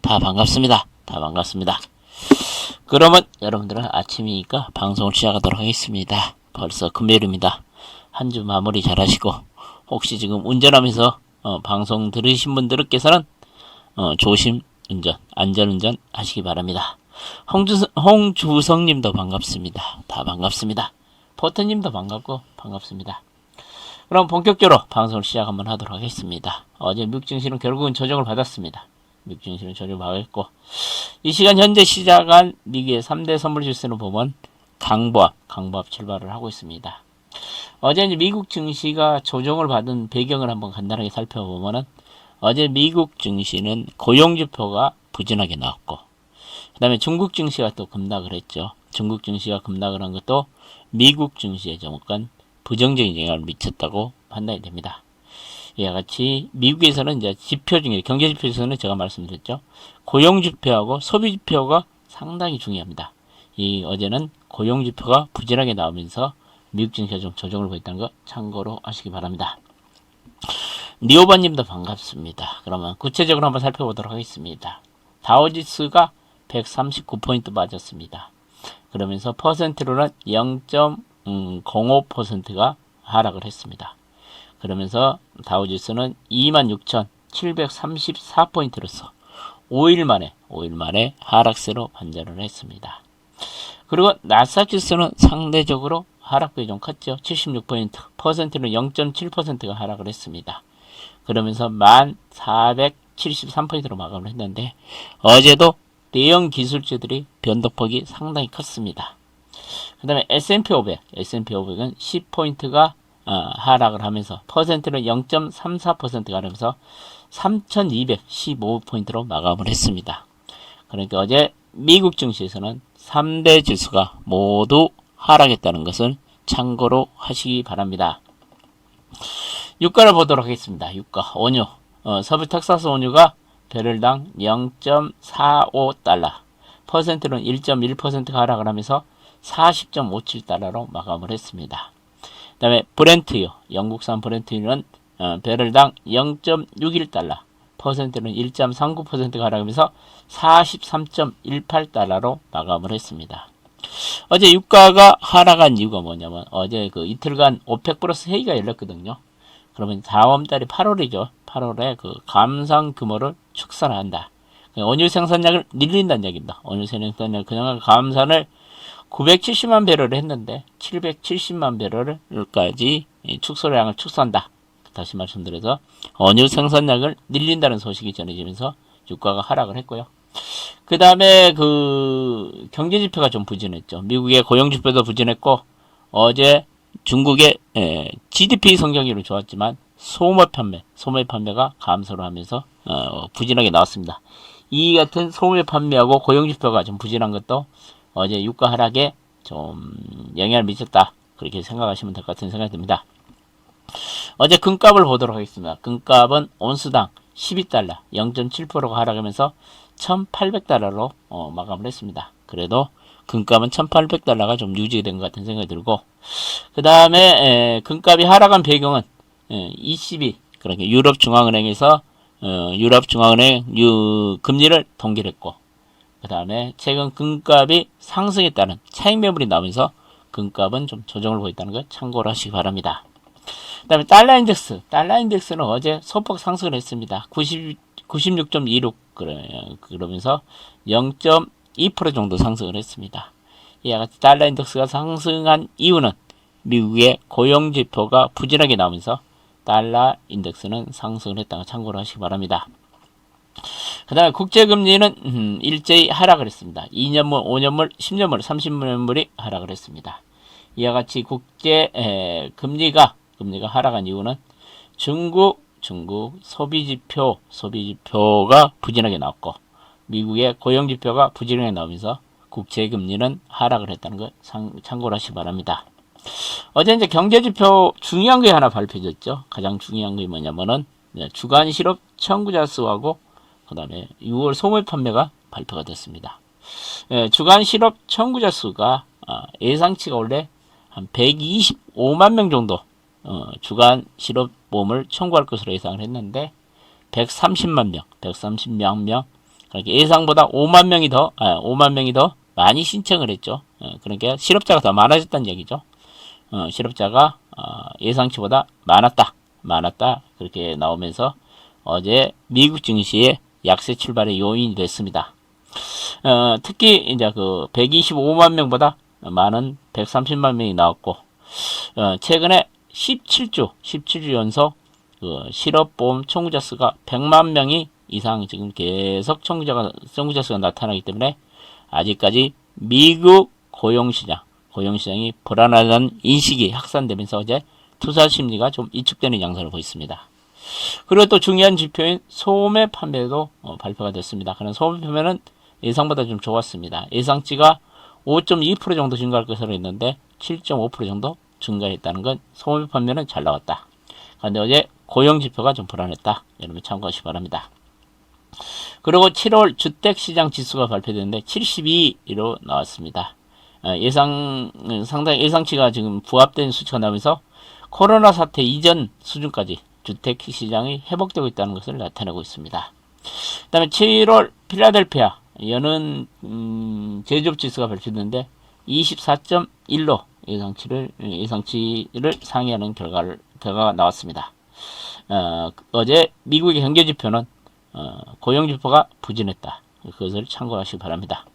다 반갑습니다. 다 반갑습니다. 그러면 여러분들은 아침이니까 방송을 시작하도록 하겠습니다. 벌써 금요일입니다. 한 주 마무리 잘 하시고, 혹시 지금 운전하면서 방송 들으신 분들께서는 조심 운전, 안전 운전 하시기 바랍니다. 홍주성님도 반갑습니다. 다 반갑습니다. 포트님도 반갑습니다. 그럼 본격적으로 방송을 시작 한번 하도록 하겠습니다. 어제 미국 증시는 결국은 조정을 받았습니다. 미국 증시는 조정을 받았고, 이 시간 현재 시작한 미국의 3대 선물 지수를 보면 강보합 출발을 하고 있습니다. 어제 이제 미국 증시가 조정을 받은 배경을 한번 간단하게 살펴보면은, 어제 미국 증시는 고용지표가 부진하게 나왔고, 그 다음에 중국 증시가 또 급락을 했죠. 중국 증시가 급락을 한 것도 미국 증시에 잠깐 부정적인 영향을 미쳤다고 판단이 됩니다. 이와 같이 미국에서는 이제 지표 중에, 경제 지표에서는 제가 말씀드렸죠. 고용 지표하고 소비 지표가 상당히 중요합니다. 어제는 고용 지표가 부진하게 나오면서 미국 증시가 좀 조정을 보였다는 거 참고로 하시기 바랍니다. 니오바님도 반갑습니다. 그러면 구체적으로 한번 살펴보도록 하겠습니다. 다우지수가 139포인트 빠졌습니다. 그러면서 퍼센트로는 0.05%가 하락을 했습니다. 그러면서 다우지수는 26,734포인트로서 5일 만에 하락세로 반전을 했습니다. 그리고 나스닥지수는 상대적으로 하락폭이 좀 컸죠. 76포인트, 퍼센트는 0.7%가 하락을 했습니다. 그러면서 1473포인트로 마감을 했는데, 어제도 대형 기술주들이 변동폭이 상당히 컸습니다. 그 다음에 S&P 500은 10포인트가 하락을 하면서 퍼센트는 0.34%가 하면서 3215포인트로 마감을 했습니다. 그러니까 어제 미국 증시에서는 3대 지수가 모두 하락했다는 것을 참고로 하시기 바랍니다. 유가를 보도록 하겠습니다. 유가, 원유, 서부 텍사스 원유가 배럴당 0.45달러, 퍼센트는 1.1%가 하락을 하면서 40.57달러로 마감을 했습니다. 그 다음에 브렌트유, 영국산 브렌트유는 배럴당 0.61달러, 퍼센트는 1.39%가 하락하면서 43.18달러로 마감을 했습니다. 어제 유가가 하락한 이유가 뭐냐면, 어제 그 이틀간 오펙 플러스 회의가 열렸거든요. 그러면 다음 달이 8월이죠. 8월에 그 감산 규모를 축소한다. 원유 생산량을 늘린다는 얘기입니다. 원유 생산량 그냥 감산을 970만 배럴을 했는데 770만 배럴까지 축소량을 축소한다. 다시 말씀드려서 원유 생산량을 늘린다는 소식이 전해지면서 유가가 하락을 했고요. 그 다음에 그 경제지표가 좀 부진했죠. 미국의 고용지표도 부진했고, 어제 중국의 GDP 성장률은 좋았지만 소매 판매가 감소를 하면서 부진하게 나왔습니다. 이 같은 소매 판매하고 고용지표가 좀 부진한 것도 어제 유가 하락에 좀 영향을 미쳤다, 그렇게 생각하시면 될 것 같은 생각이 듭니다. 어제 금값을 보도록 하겠습니다. 금값은 온스당 12달러, 0.7%가 하락하면서 1800달러로 마감을 했습니다. 그래도 금값은 1800달러가 좀 유지된 것 같은 생각이 들고, 그 다음에 금값이 하락한 배경은 ECB, 그러니까 유럽중앙은행에서 유럽중앙은행 금리를 동결했고, 그 다음에 최근 금값이 상승했다는 차익 매물이 나오면서 금값은 좀 조정을 보였다는 걸 참고를 하시기 바랍니다. 그 다음에 달러 인덱스는 어제 소폭 상승을 했습니다. 96.26 그러면서 0.2% 정도 상승을 했습니다. 이와 같이 달러 인덱스가 상승한 이유는 미국의 고용지표가 부진하게 나오면서 달러 인덱스는 상승을 했다는 걸 참고를 하시기 바랍니다. 그 다음에 국제금리는 일제히 하락을 했습니다. 2년물, 5년물, 10년물, 30년물이 하락을 했습니다. 이와 같이 국제 금리가 하락한 이유는 중국 소비지표가 부진하게 나왔고, 미국의 고용지표가 부진하게 나오면서 국제금리는 하락을 했다는 걸 참고를 하시기 바랍니다. 어제 이제 경제지표 중요한 게 하나 발표됐죠. 가장 중요한 게 뭐냐면은 주간 실업 청구자 수하고 그 다음에 6월 소매 판매가 발표가 됐습니다. 주간 실업 청구자 수가 예상치가 원래 한 125만 명 정도 주간 실업보험을 청구할 것으로 예상을 했는데 130만 명, 그러니까 예상보다 5만 명이 더, 5만 명이 더 많이 신청을 했죠. 그러니까 실업자가 더 많아졌다는 얘기죠. 실업자가 예상치보다 많았다 그렇게 나오면서 어제 미국 증시의 약세 출발의 요인이 됐습니다. 특히 이제 그 125만 명보다 많은 130만 명이 나왔고, 최근에 17주 연속 그 실업보험 청구자 수가 100만 명이 이상 지금 계속 청구자 수가 나타나기 때문에 아직까지 미국 고용시장이 불안하다는 인식이 확산되면서 어제 투자 심리가 좀 위축되는 양상을 보였습니다. 그리고 또 중요한 지표인 소매 판매도 발표가 됐습니다. 그런 소매 판매는 예상보다 좀 좋았습니다. 예상치가 5.2% 정도 증가할 것으로 했는데 7.5% 정도 증가했다는 건 소매 판매는 잘 나왔다. 그런데 어제 고용 지표가 좀 불안했다. 여러분 참고하시기 바랍니다. 그리고 7월 주택시장 지수가 발표됐는데 72로 나왔습니다. 상당히 예상치가 지금 부합된 수치가 나오면서 코로나 사태 이전 수준까지 주택시장이 회복되고 있다는 것을 나타내고 있습니다. 그 다음에 7월 필라델피아 여는 제조업 지수가 발표됐는데 24.1로 예상치를 상회하는 결과가 나왔습니다. 어제 미국의 경제지표는 고용지표가 부진했다. 그것을 참고하시기 바랍니다.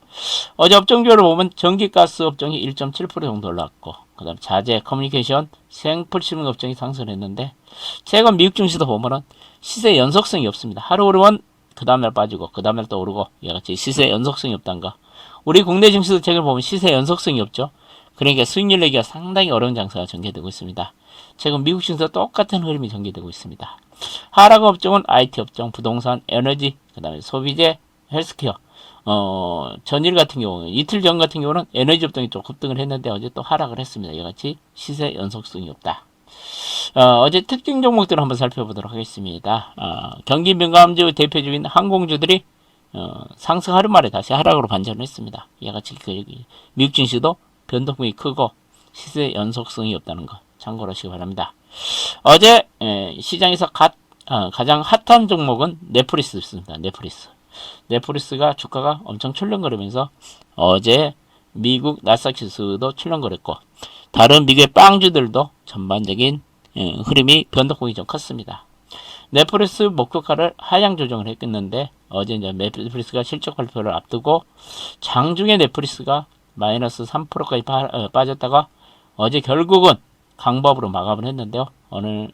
어제 업종별로 보면 전기가스 업종이 1.7% 정도 올랐고, 그 다음 자재, 커뮤니케이션, 생필품 업종이 상승했는데, 최근 미국 증시도 보면은 시세 연속성이 없습니다. 하루 오르면 그 다음날 빠지고, 그 다음날 또 오르고, 이같이 시세 연속성이 없다는 거. 우리 국내 증시도 최근 보면 시세 연속성이 없죠. 그러니까 수익률 내기가 상당히 어려운 장세가 전개되고 있습니다. 최근 미국 증시도 똑같은 흐름이 전개되고 있습니다. 하락 업종은 IT 업종, 부동산, 에너지, 그 다음에 소비재, 헬스케어. 전일 같은 경우는, 이틀 전 같은 경우는 에너지 업종이 좀 급등을 했는데 어제 또 하락을 했습니다. 이같이 시세 연속성이 없다. 어제 특징 종목들을 한번 살펴보도록 하겠습니다. 경기 민감주 대표주인 항공주들이 상승하루 만에 다시 하락으로 반전을 했습니다. 이같이 미국 증시도 변동폭이 크고 시세 연속성이 없다는 거 참고를 하시기 바랍니다. 어제 시장에서 가장 핫한 종목은 넷플릭스였습니다. 넷플릭스가 주가가 엄청 출렁거리면서 어제 미국 나스닥 지수도 출렁거렸고 다른 미국의 빵주들도 전반적인 흐름이 변동폭이 좀 컸습니다. 넷플릭스 목표가를 하향 조정을 했겠는데 어제 이제 넷플릭스가 실적 발표를 앞두고 장중에 넷플릭스가 마이너스 3%까지 빠졌다가 어제 결국은 강법으로 마감을 했는데요.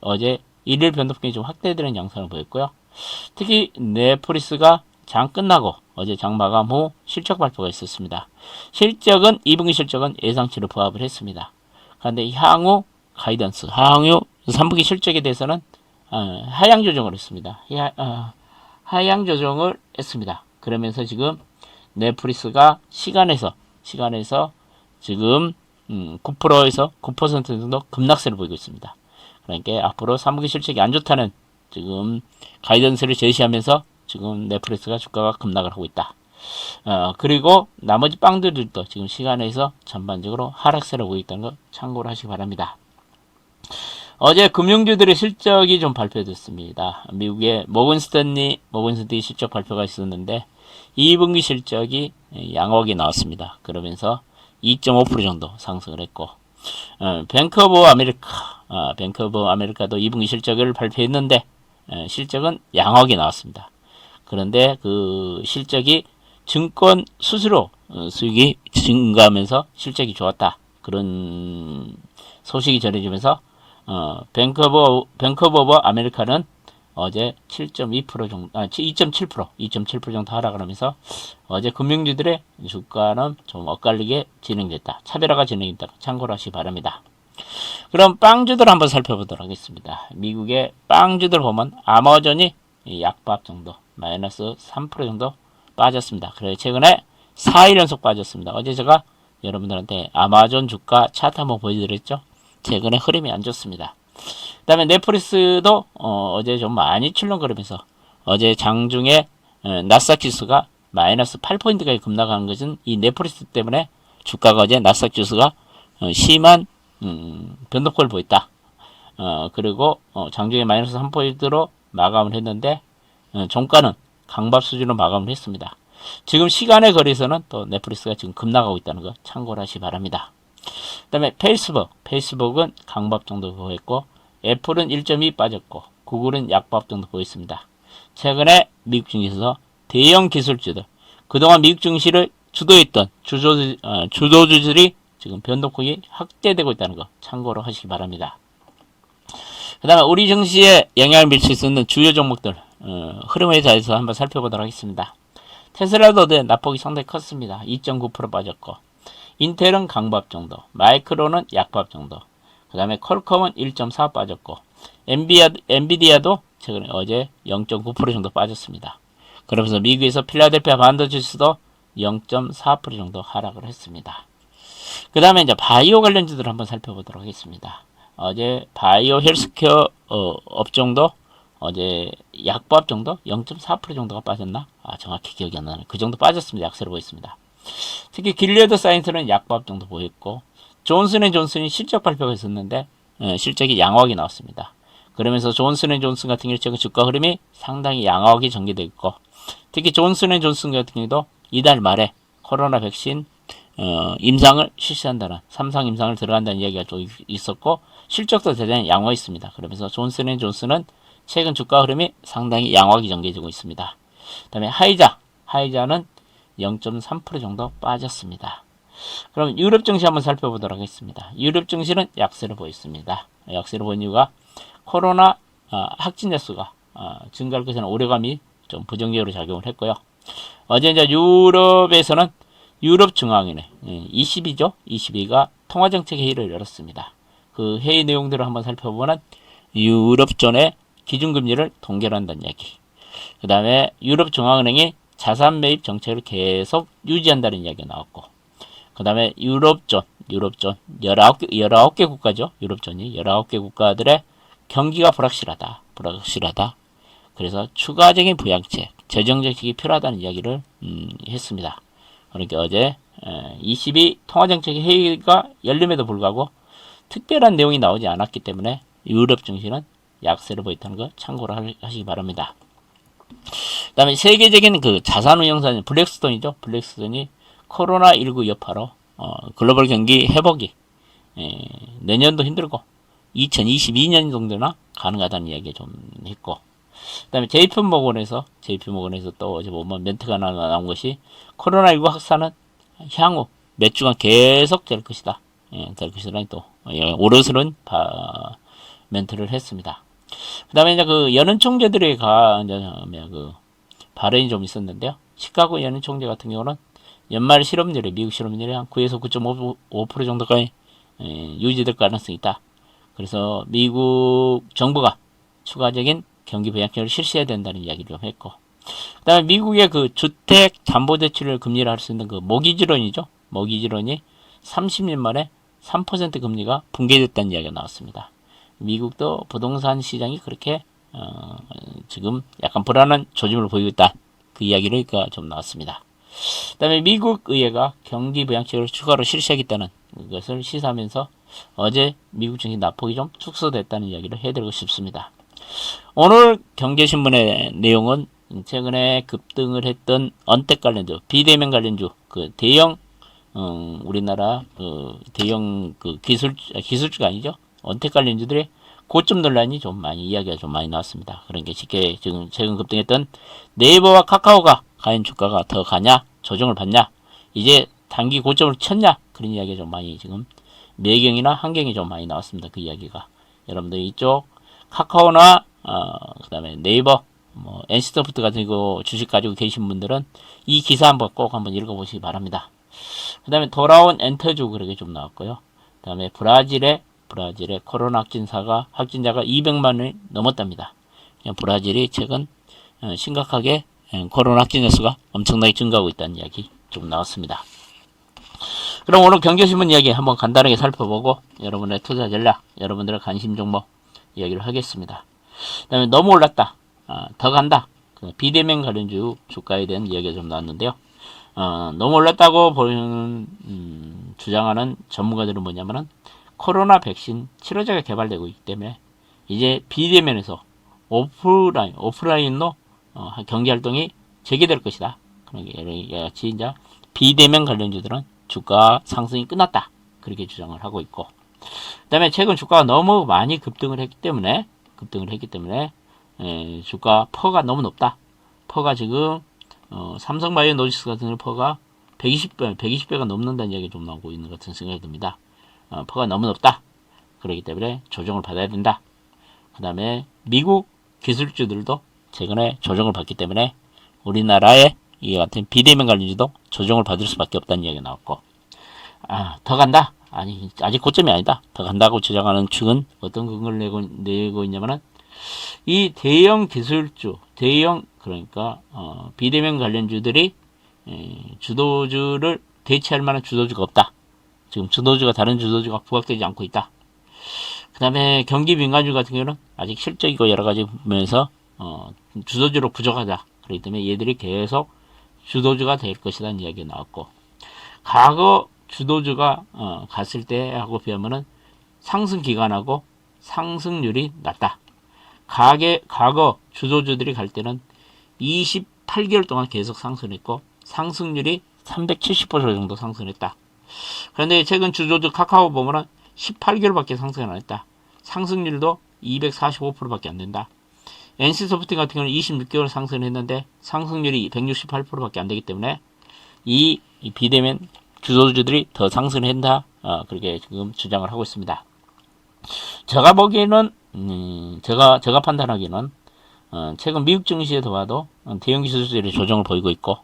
어제 일일 변동폭이 좀 확대되는 양상을 보였고요. 특히 넷플릭스가 장 끝나고 어제 장 마감 후 실적 발표가 있었습니다. 2분기 실적은 예상치를 부합을 했습니다. 그런데 향후 가이던스, 향후 3분기 실적에 대해서는 하향 조정을 했습니다. 하향 조정을 했습니다. 그러면서 지금 넷플릭스가 시간에서 지금 9%에서 9% 정도 급락세를 보이고 있습니다. 그러니까 앞으로 3분기 실적이 안 좋다는 지금 가이던스를 제시하면서 지금 넷플릭스가 주가가 급락을 하고 있다. 그리고 나머지 빵들도 지금 시간에서 전반적으로 하락세를 보이고 있다는 거 참고를 하시기 바랍니다. 어제 금융주들의 실적이 좀 발표됐습니다. 미국의 모건스탠리 실적 발표가 있었는데 2분기 실적이 양호하게 나왔습니다. 그러면서 2.5% 정도 상승을 했고 뱅크 오브 아메리카도 2분기 실적을 발표했는데 실적은 양호하게 나왔습니다. 그런데 그 실적이 증권 수수료 수익이 증가하면서 실적이 좋았다. 그런 소식이 전해지면서 뱅크 오브 아메리카는 어제 7.2% 정도, 2.7% 정도 하락을 하면서 어제 금융주들의 주가는 좀 엇갈리게 진행됐다. 차별화가 진행됐다. 참고를 하시기 바랍니다. 그럼 빵주들 한번 살펴보도록 하겠습니다. 미국의 빵주들 보면 아마존이 약밥 정도, 마이너스 3% 정도 빠졌습니다. 그래서 최근에 4일 연속 빠졌습니다. 어제 제가 여러분들한테 아마존 주가 차트 한번 보여드렸죠. 최근에 흐름이 안 좋습니다. 그 다음에 넷플릭스도 어제 좀 많이 출렁거리면서 어제 장중에 나스닥 지수가 마이너스 8포인트까지 급락한 것은 이 넷플릭스 때문에 주가가 어제 나스닥 지수가 심한 변동폭을 보였다. 그리고 장중에 마이너스 3포인트로 마감을 했는데 종가는 강밥 수준으로 마감을 했습니다. 지금 시간의 거리에서는 또 넷플릭스가 지금 급락하고 있다는 거 참고를 하시기 바랍니다. 그 다음에 페이스북은 강밥 정도 보였고, 애플은 1.2 빠졌고, 구글은 약밥 정도 보였습니다. 최근에 미국 증시에서 대형 기술주들, 그동안 미국 증시를 주도했던 주도주들이 지금 변동폭이 확대되고 있다는 거 참고로 하시기 바랍니다. 그 다음에 우리 증시에 영향을 미칠 수 있는 주요 종목들 흐름에 대해서 한번 살펴보도록 하겠습니다. 테슬라도 어제 낙폭이 상당히 컸습니다. 2.9% 빠졌고, 인텔은 강밥 정도, 마이크론은 약밥 정도, 그 다음에 퀄컴은 1.4 빠졌고, 엔비디아도 최근에 어제 0.9% 정도 빠졌습니다. 그러면서 미국에서 필라델피아 반도체 지수도 0.4% 정도 하락을 했습니다. 그 다음에 이제 바이오 관련주들을 한번 살펴보도록 하겠습니다. 어제 바이오 헬스케어 업종도 어제 약밥 정도 0.4% 정도가 빠졌나? 정확히 기억이 안 나네. 그 정도 빠졌습니다. 약세로 보였습니다. 특히 길리어드 사이언스는 약밥 정도 보였고, 존슨앤존슨이 실적 발표가 있었는데 실적이 양호하게 나왔습니다. 그러면서 존슨앤존슨 같은 경우 최근 주가 흐름이 상당히 양호하게 전개되어 있고, 특히 존슨앤존슨 같은 경우도 이달 말에 코로나 백신 임상을 실시한다는 3상 임상을 들어간다는 이야기가 좀 있었고, 실적도 대단히 양호했습니다. 그러면서 존슨앤존슨은 최근 주가 흐름이 상당히 양호하게 전개되고 있습니다. 그 다음에 하이자는 0.3% 정도 빠졌습니다. 그럼 유럽 증시 한번 살펴보도록 하겠습니다. 유럽 증시는 약세를 보였습니다. 약세를 보인 이유가 코로나 확진자 수가 증가할 것이라는 우려감이 좀 부정적으로 작용을 했고요. 어제 이제 유럽에서는 유럽중앙은행 22가 통화정책 회의를 열었습니다. 그 회의 내용들을 한번 살펴보면 유럽존의 기준금리를 동결한다는 이야기, 그 다음에 유럽중앙은행이 자산 매입 정책을 계속 유지한다는 이야기가 나왔고, 그 다음에 유럽존 19개 국가죠. 유럽존이 19개 국가들의 경기가 불확실하다. 그래서 추가적인 부양책, 재정정책이 필요하다는 이야기를 했습니다. 그러니까 어제 22 통화정책 회의가 열림에도 불구하고 특별한 내용이 나오지 않았기 때문에 유럽 증시는 약세를 보였다는 거 참고를 하시기 바랍니다. 그 다음에 세계적인 그 자산운용사는 블랙스톤이죠. 블랙스톤이 코로나19 여파로 글로벌 경기 회복이 내년도 힘들고 2022년 정도나 가능하다는 이야기 좀 했고, 그 다음에 JP모건에서 또 어제 보면 멘트가 나온 것이 코로나19 확산은 향후 몇 주간 계속 될 것이다. 될 것이라니 또 오르스런 멘트를 했습니다. 그 다음에 이제 그 연은 총재들의 그 발언이 좀 있었는데요. 시카고 연은 총재 같은 경우는 연말 실업률이 미국 실업률이 한 9에서 9.5% 정도까지 유지될 가능성이 있다. 그래서 미국 정부가 추가적인 경기 부양책을 실시해야 된다는 이야기를 좀 했고, 그 다음에 미국의 그 주택 담보대출을 금리를 할 수 있는 그 모기지론이죠. 모기지론이 30년 만에 3% 금리가 붕괴됐다는 이야기가 나왔습니다. 미국도 부동산 시장이 그렇게 지금 약간 불안한 조짐을 보이고 있다. 그 이야기를 좀 나왔습니다. 그 다음에 미국 의회가 경기 부양책을 추가로 실시하겠다는 것을 시사하면서 어제 미국 증시 낙폭이 좀 축소됐다는 이야기를 해드리고 싶습니다. 오늘 경제신문의 내용은 최근에 급등을 했던 언택 관련주, 비대면 관련주, 그 대형 우리나라 대형 기술주가 아니죠. 언택 관련주들의 고점 논란이 좀 많이 이야기가 좀 많이 나왔습니다. 그러니까 쉽게 지금 최근 급등했던 네이버와 카카오가 과연 주가가 더 가냐, 조정을 받냐, 이제 단기 고점을 쳤냐, 그런 이야기가 좀 많이 지금 매경이나 한경이 좀 많이 나왔습니다. 그 이야기가 여러분들 이쪽 카카오나 그다음에 네이버, NC소프트 같은 거 주식 가지고 계신 분들은 이 기사 꼭 한번 읽어보시기 바랍니다. 그 다음에 돌아온 엔터주 그렇게 좀 나왔고요. 그 다음에 브라질의 코로나 확진자가 200만을 넘었답니다. 브라질이 최근 심각하게 코로나 확진자 수가 엄청나게 증가하고 있다는 이야기 좀 나왔습니다. 그럼 오늘 경제신문 이야기 한번 간단하게 살펴보고 여러분의 투자 전략, 여러분들의 관심 종목 이야기를 하겠습니다. 그 다음에 너무 올랐다, 더 간다, 비대면 관련주 주가에 대한 이야기가 좀 나왔는데요. 너무 올랐다고 주장하는 전문가들은 뭐냐면은 코로나 백신 치료제가 개발되고 있기 때문에 이제 비대면에서 오프라인로 경제 활동이 재개될 것이다. 그러니까 같이 이제 비대면 관련주들은 주가 상승이 끝났다. 그렇게 주장을 하고 있고, 그다음에 최근 주가가 너무 많이 급등을 했기 때문에 주가 퍼가 너무 높다. 퍼가 지금 삼성바이오로직스 같은 경우 퍼가 120배가 넘는다는 이야기가 좀 나오고 있는 것 같은 생각이 듭니다. 퍼가 너무 높다. 그렇기 때문에 조정을 받아야 된다. 그 다음에 미국 기술주들도 최근에 조정을 받기 때문에 우리나라의 이 같은 비대면 관련주도 조정을 받을 수밖에 없다는 이야기가 나왔고, 더 간다? 아니, 아직 고점이 아니다. 더 간다고 주장하는 측은 어떤 근거를 내고 있냐면은, 이 대형 기술주, 그러니까, 비대면 관련주들이, 주도주를 대체할 만한 주도주가 없다. 지금 다른 주도주가 부각되지 않고 있다. 그 다음에 경기 민간주 같은 경우는 아직 실적이고 여러 가지 보면서, 주도주로 부족하다. 그렇기 때문에 얘들이 계속 주도주가 될 것이라는 이야기가 나왔고, 과거 주도주가 갔을 때하고 비하면은 상승 기간하고 상승률이 낮다. 과거 주도주들이 갈 때는 28개월 동안 계속 상승했고 상승률이 370% 정도 상승했다. 그런데 최근 주도주 카카오 보면은 18개월밖에 상승을 안 했다. 상승률도 245%밖에 안 된다. NC소프트 같은 경우는 26개월 상승했는데 상승률이 168%밖에 안 되기 때문에 이 비대면 주도주들이 더 상승을 한다. 그렇게 지금 주장을 하고 있습니다. 제가 보기에는, 제가 판단하기에는, 최근 미국 증시에도 봐도 대형 기술주들이 조정을 보이고 있고,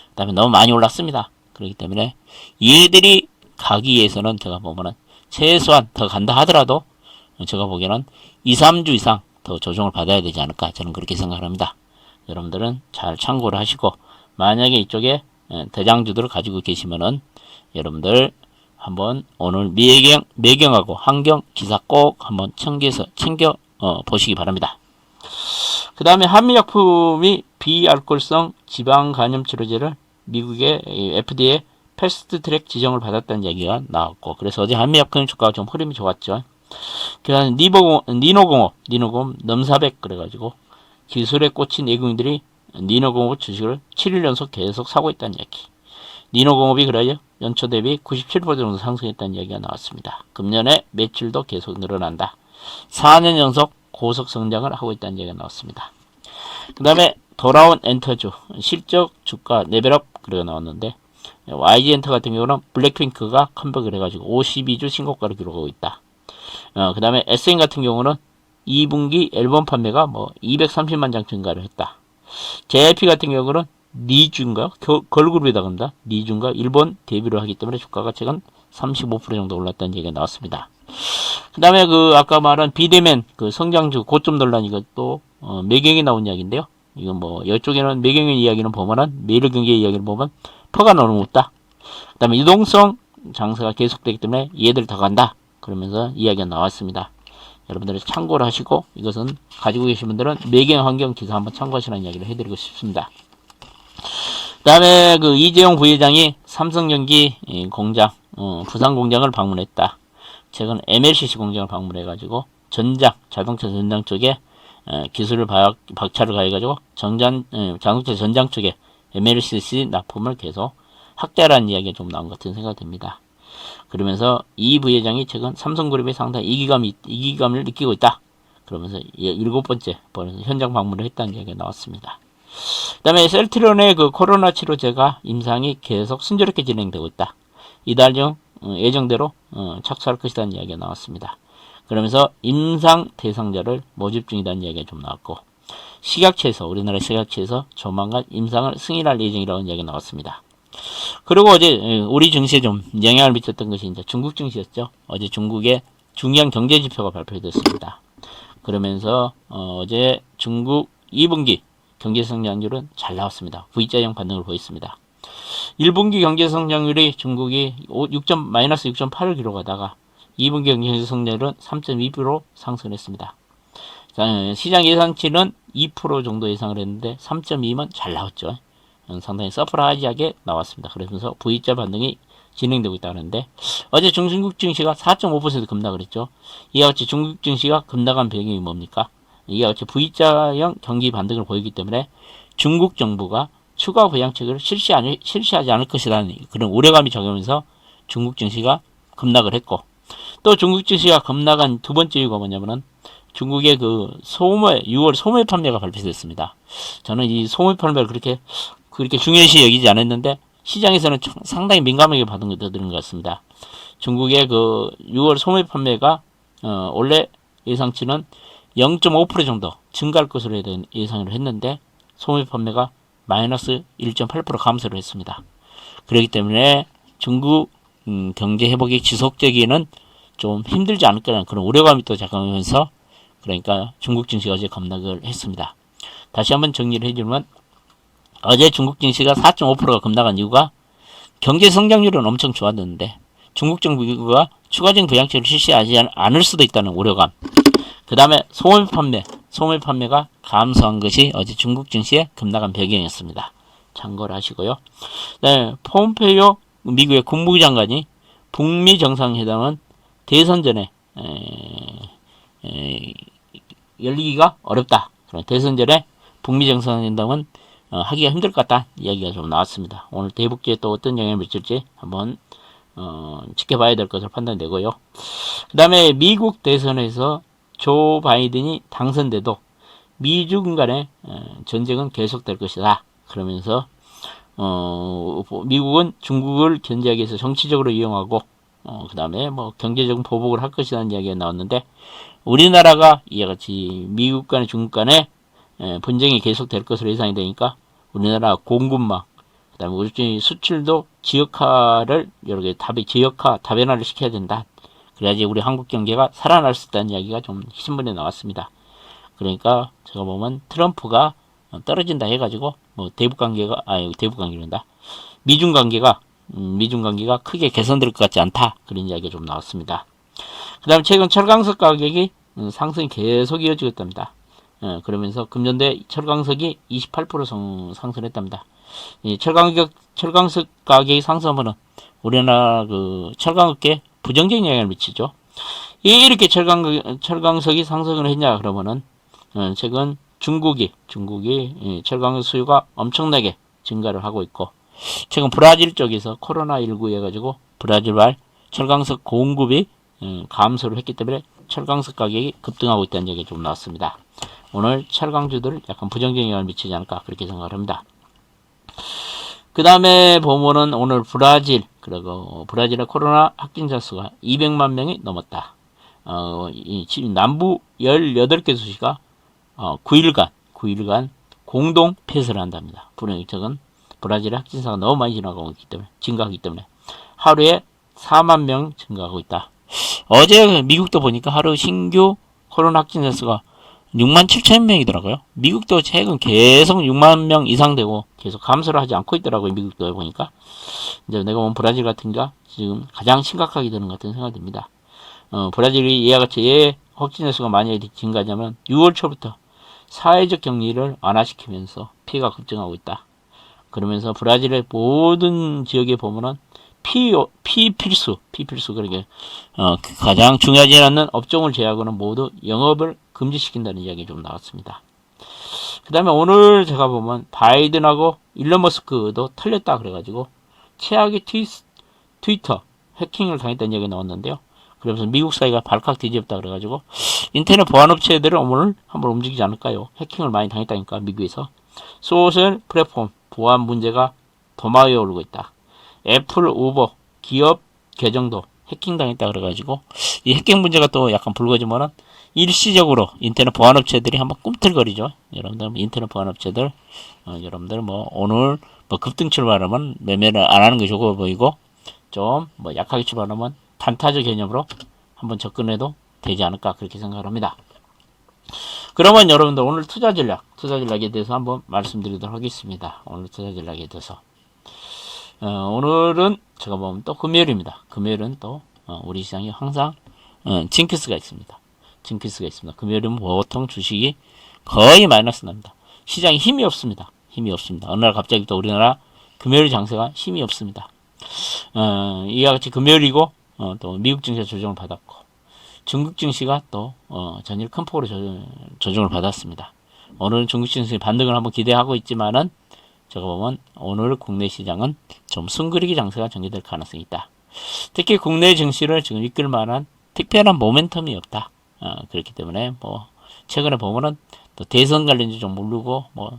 그 다음에 너무 많이 올랐습니다. 그렇기 때문에 얘들이 가기 위해서는 제가 보면은 최소한 더 간다 하더라도 제가 보기에는 2, 3주 이상 더 조정을 받아야 되지 않을까 저는 그렇게 생각합니다. 여러분들은 잘 참고를 하시고, 만약에 이쪽에 대장주들을 가지고 계시면은 여러분들 한번 오늘 매경하고 환경 기사 꼭 한번 챙겨 보시기 바랍니다. 그 다음에 한미약품이 비알코올성 지방간염치료제를 미국의 FDA 패스트 트랙 지정을 받았다는 얘기가 나왔고, 그래서 어제 한미약품 주가가 좀 흐름이 좋았죠. 그 다음에 니노공업 넘사백 그래가지고 기술에 꽂힌 외국인들이 니노공업 주식을 7일 연속 계속 사고 있다는 이야기. 니노공업이 그래요. 연초 대비 97% 정도 상승했다는 이야기가 나왔습니다. 금년에 매출도 계속 늘어난다. 4년 연속 고속 성장을 하고 있다는 이야기가 나왔습니다. 그 다음에 돌아온 엔터주 실적 주가 레벨업 그래가 나왔는데, YG엔터 같은 경우는 블랙핑크가 컴백을 해가지고 52주 신고가를 기록하고 있다. 그 다음에 SN 같은 경우는 2분기 앨범 판매가 230만 장 증가를 했다. JYP 같은 경우는 니준가 걸그룹이다 그런다. 니준가 일본 데뷔를 하기 때문에 주가가 최근 35% 정도 올랐다는 얘기가 나왔습니다. 그 다음에 아까 말한 비대면 성장주 고점 논란 이것도 매경이 나온 이야기인데요. 이건 이쪽에는 매경의 이야기는 보면은 매일 경기 이야기를 보면 퍼가 너무 높다. 그 다음에 유동성 장세가 계속되기 때문에 얘들 더 간다. 그러면서 이야기가 나왔습니다. 여러분들이 참고를 하시고, 이것은 가지고 계신 분들은 매경 환경 기사 한번 참고하시라는 이야기를 해드리고 싶습니다. 그 다음에 이재용 부회장이 삼성전기 공장, 부산 공장을 방문했다. 최근 MLCC 공장을 방문해가지고 자동차 전장 쪽에 기술을 박차를 가해가지고 자동차 전장 쪽에 MLCC 납품을 계속 확대하라는 이야기가 좀 나온 것 같은 생각이 듭니다. 그러면서 이 부회장이 최근 삼성그룹에 상당히 이기감을 느끼고 있다. 그러면서 7번째 현장 방문을 했다는 이야기가 나왔습니다. 그 다음에 셀트리온의 코로나 치료제가 임상이 계속 순조롭게 진행되고 있다. 이달 중 예정대로 착수할 것이라는 이야기가 나왔습니다. 그러면서 임상 대상자를 모집 중이라는 이야기가 좀 나왔고, 우리나라 식약처에서 조만간 임상을 승인할 예정이라는 이야기가 나왔습니다. 그리고 어제 우리 증시에 좀 영향을 미쳤던 것이 이제 중국 증시였죠. 어제 중국의 중요한 경제 지표가 발표됐습니다. 그러면서 어제 중국 2분기 경제 성장률은 잘 나왔습니다. V자형 반등을 보였습니다. 1분기 경제 성장률이 중국이 마이너스 6.8을 기록하다가 2분기 경제 성장률은 3.2% 상승했습니다. 시장 예상치는 2% 정도 예상을 했는데 3.2면 잘 나왔죠. 상당히 서프라이즈하게 나왔습니다. 그러면서 V자 반등이 진행되고 있다는데, 어제 중국 증시가 4.5% 급락을 했죠. 이와 같이 중국 증시가 급락한 배경이 뭡니까? 이게 어째 V자형 경기 반등을 보이기 때문에 중국 정부가 추가 부양책을 실시하지 않을 것이라는 그런 우려감이 적용하면서 중국 증시가 급락을 했고, 또 중국 증시가 급락한 두 번째 이유가 뭐냐면은 중국의 그 소매 6월 소매 판매가 발표됐습니다. 저는 이 소매 판매를 그렇게 중요시 여기지 않았는데 시장에서는 상당히 민감하게 받아들인 것 같습니다. 중국의 그 6월 소매 판매가 원래 예상치는 0.5% 정도 증가할 것으로 예상을 했는데 소매 판매가 마이너스 1.8% 감소를 했습니다. 그렇기 때문에 중국 경제 회복이 지속되기에는 좀 힘들지 않을까라는 그런 우려감이 또 작용하면서, 그러니까 중국 증시가 어제 급락을 했습니다. 다시 한번 정리를 해주면, 어제 중국 증시가 4.5%가 급락한 이유가 경제 성장률은 엄청 좋았는데 중국 정부가 추가적인 부양책을 실시하지 않을 수도 있다는 우려감, 그 다음에 소매 판매가 감소한 것이 어제 중국 증시의 급락한 배경이었습니다. 참고를 하시고요. 네, 폼페이오 미국의 국무부 장관이 북미 정상회담은 대선 전에 열리기가 어렵다. 대선 전에 북미 정상회담은 하기가 힘들 것 같다 이야기가 좀 나왔습니다. 오늘 대북지에 또 어떤 영향을 미칠지 한번 지켜봐야 될 것으로 판단되고요. 그 다음에 미국 대선에서 조 바이든이 당선돼도 미중 간의 전쟁은 계속될 것이다. 그러면서 미국은 중국을 견제하기 위해서 정치적으로 이용하고 그 다음에 뭐 경제적인 보복을 할 것이라는 이야기가 나왔는데, 우리나라가 이와 같이 미국 간의 중국 간의 분쟁이 계속될 것으로 예상이 되니까 우리나라 공급망, 그 다음에 우리 수출도 지역화를 여러 개 지역화 다변화를 시켜야 된다. 그래야지 우리 한국 경제가 살아날 수 있다는 이야기가 좀 신문에 나왔습니다. 그러니까 제가 보면 트럼프가 떨어진다 해가지고 뭐 미중 관계가 크게 개선될 것 같지 않다, 그런 이야기가 좀 나왔습니다. 그 다음에 최근 철강석 가격이 상승이 계속 이어지고 있답니다. 그러면서 금년도에 철강석이 28% 상승했답니다. 이 철강석 가격이 상승하면 우리나라 그 철강업계에 부정적인 영향을 미치죠. 이렇게 철강석이 상승을 했냐 그러면은 최근 중국이 철강석 수요가 엄청나게 증가를 하고 있고, 최근 브라질 쪽에서 코로나19 해가지고 브라질발 철강석 공급이 감소를 했기 때문에 철강석 가격이 급등하고 있다는 얘기가 좀 나왔습니다. 오늘 철강주들 약간 부정적인 영향을 미치지 않을까 그렇게 생각을 합니다. 그 다음에 보면은 오늘 브라질의 코로나 확진자 수가 200만 명이 넘었다. 남부 18개 도시가 9일간 공동 폐쇄를 한답니다. 불행적은 브라질의 확진자가 너무 많이 증가하기 때문에 하루에 4만 명 증가하고 있다. 어제 미국도 보니까 하루 신규 코로나 확진자 수가 6만 7천 명이더라고요. 미국도 최근 계속 6만 명 이상 되고 계속 감소를 하지 않고 있더라고요. 미국도 보니까. 이제 내가 보면 브라질 같은 게 지금 가장 심각하게 되는 것 같은 생각이 듭니다. 브라질이 이와 같이 확진자 수가 많이 증가하냐면 6월 초부터 사회적 격리를 완화시키면서 피해가 급증하고 있다. 그러면서 브라질의 모든 지역에 보면은 피필수 그러게 가장 중요하지 않는 업종을 제외하고는 모두 영업을 금지시킨다는 이야기 좀 나왔습니다. 그 다음에 오늘 제가 보면 바이든하고 일론 머스크도 털렸다 그래가지고 최악의 트위터 해킹을 당했다는 이야기가 나왔는데요. 그러면서 미국 사회가 발칵 뒤집었다 그래가지고 인터넷 보안업체들은 오늘 한번 움직이지 않을까요? 해킹을 많이 당했다니까 미국에서. 소셜 플랫폼 보안 문제가 도마 위에 오르고 있다. 애플, 우버, 기업 계정도 해킹당했다 그래가지고 이 해킹 문제가 또 약간 불거지면은 일시적으로 인터넷 보안업체들이 한번 꿈틀거리죠. 여러분들 인터넷 보안업체들 여러분들 뭐 오늘 뭐 급등 출발하면 매매를 안 하는 게 좋아 보이고, 좀 뭐 약하게 출발하면 단타적 개념으로 한번 접근해도 되지 않을까 그렇게 생각을 합니다. 그러면 여러분들 오늘 투자 전략에 대해서 한번 말씀드리도록 하겠습니다. 오늘 투자 전략에 대해서 오늘은 제가 보면 또 금요일입니다. 금요일은 또 우리 시장이 항상 징크스가 있습니다. 금요일은 보통 주식이 거의 마이너스 납니다. 시장에 힘이 없습니다. 어느 날 갑자기 또 우리나라 금요일 장세가 힘이 없습니다. 이와 같이 금요일이고 또 미국 증시 조정을 받았고, 중국 증시가 또 전일 큰 폭으로 조정을 받았습니다. 오늘 중국 증시 반등을 한번 기대하고 있지만은 제가 보면 오늘 국내 시장은 좀 숨그리기 장세가 전개될 가능성이 있다. 특히 국내 증시를 지금 이끌 만한 특별한 모멘텀이 없다. 그렇기 때문에 뭐 최근에 보면은 또 대선 관련주 좀 오르고 뭐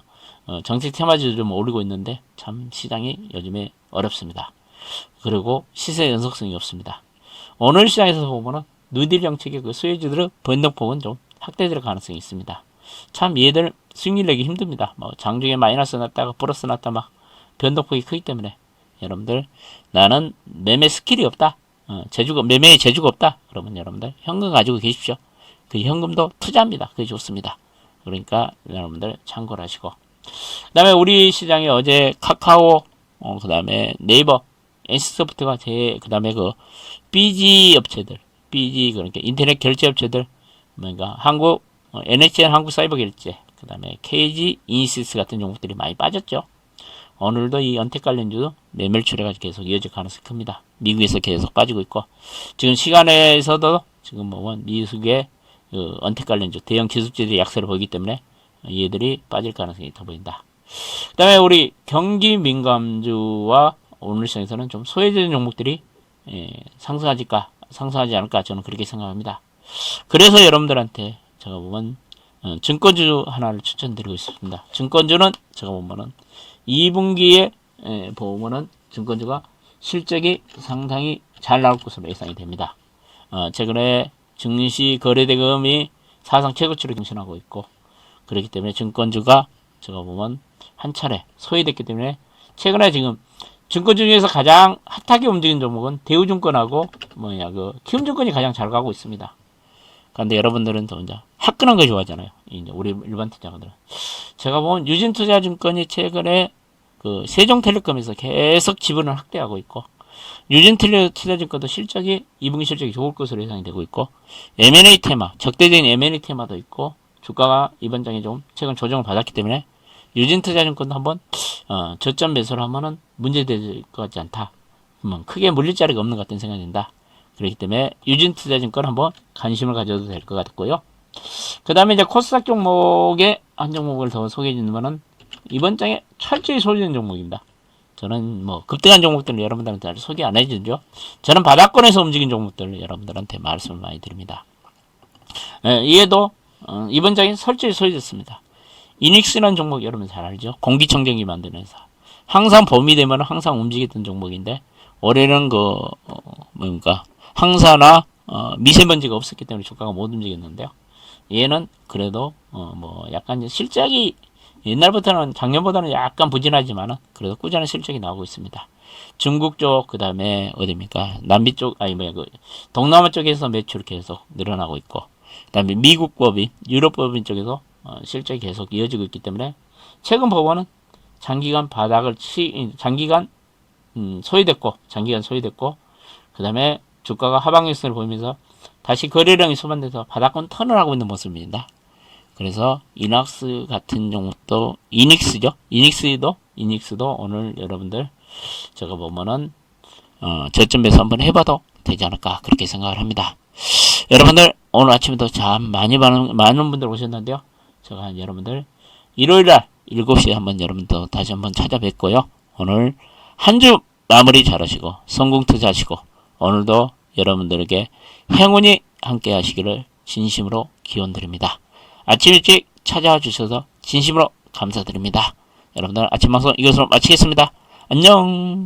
정책 테마주도 좀 오르고 있는데 참 시장이 요즘에 어렵습니다. 그리고 시세 연속성이 없습니다. 오늘 시장에서 보면은 뉴딜 정책의 그 수혜주들의 변동폭은 좀 확대될 가능성이 있습니다. 참 얘들 수익률 내기 힘듭니다. 뭐 장중에 마이너스 났다가 플러스 났다 막 변동폭이 크기 때문에 여러분들 나는 매매 스킬이 없다. 매매의 재주가 없다. 그러면 여러분들 현금 가지고 계십시오. 그 현금도 투자합니다. 그게 좋습니다. 그러니까 여러분들 참고를 하시고. 그 다음에 우리 시장에 어제 카카오, 그 다음에 네이버, NC소프트가 그 다음에 그 BG 업체들, BG 그러니까 인터넷 결제 업체들, 뭔가 한국, NHN 한국사이버결제, 그 다음에 KG 이니시스 같은 종목들이 많이 빠졌죠. 오늘도 이 언택 관련주도 매매출해가 계속 이어질 가능성이 큽니다. 미국에서 계속 빠지고 있고, 지금 시간에서도 지금 보면 미국의 그 언택 관련주, 대형 기술주들이 약세를 보이기 때문에 얘들이 빠질 가능성이 더 보인다. 그 다음에 우리 경기 민감주와 오늘 시장에서는 좀 소외되는 종목들이 상승하지 않을까 저는 그렇게 생각합니다. 그래서 여러분들한테 제가 보면 증권주 하나를 추천드리고 있습니다. 증권주는 제가 보면은 2분기에 보면은 증권주가 실적이 상당히 잘 나올 것으로 예상이 됩니다. 최근에 증시 거래대금이 사상 최고치로 경신하고 있고 그렇기 때문에 증권주가 제가 보면 한 차례 소외됐기 때문에 최근에 지금 증권주 중에서 가장 핫하게 움직이는 종목은 대우증권하고 키움증권이 가장 잘 가고 있습니다. 그런데 여러분들은 더 이제 화끈한 거 좋아하잖아요. 이제 우리 일반 투자자들은. 제가 보면 유진투자증권이 최근에 그 세종텔레콤에서 계속 지분을 확대하고 있고 유진투자증권도 실적이 2분기 실적이 좋을 것으로 예상이 되고 있고 M&A 테마, 적대적인 M&A 테마도 있고 주가가 이번 장에 좀 최근 조정을 받았기 때문에 유진투자증권도 한번 저점 매수를 하면은 문제될 것 같지 않다. 크게 물릴 자리가 없는 것 같은 생각이 든다. 그렇기 때문에 유진투자증권 한번 관심을 가져도 될 것 같고요. 그 다음에 이제 코스닥 종목의 한 종목을 더 소개해 주면은 이번 장에 철저히 소외되는 종목입니다. 저는 뭐 급등한 종목들을 여러분들한테 소개 안 해주죠. 저는 바닥권에서 움직인 종목들을 여러분들한테 말씀을 많이 드립니다. 이에도 이번 장에 철저히 소외됐습니다. 이닉스라는 종목 여러분 잘 알죠? 공기청정기 만드는 회사. 항상 봄이 되면 항상 움직였던 종목인데 올해는 황사나 미세먼지가 없었기 때문에 주가가 못 움직였는데요. 얘는 그래도 약간 실적이 옛날부터는 작년보다는 약간 부진하지만은 그래도 꾸준한 실적이 나오고 있습니다. 중국 쪽 그다음에 어디입니까? 남미 쪽 동남아 쪽에서 매출 계속 늘어나고 있고 그다음에 미국 법인, 유럽 법인 쪽에서 실적이 계속 이어지고 있기 때문에 최근 법원은 장기간 소외됐고 그 다음에 주가가 하방 역선을 보이면서 다시 거래량이 소반돼서 바닥권 턴을 하고 있는 모습입니다. 그래서 이낙스 같은 종목도 이닉스도 오늘 여러분들 제가 보면은 저점 매수 한번 해봐도 되지 않을까 그렇게 생각을 합니다. 여러분들 오늘 아침에도 참 많은 분들 오셨는데요. 제가 여러분들 일요일날 7시에 한번 여러분들 다시 한번 찾아뵙고요. 오늘 한 주 마무리 잘하시고 성공 투자하시고 오늘도 여러분들에게 행운이 함께 하시기를 진심으로 기원드립니다. 아침 일찍 찾아와 주셔서 진심으로 감사드립니다. 여러분들 아침 방송 이것으로 마치겠습니다. 안녕.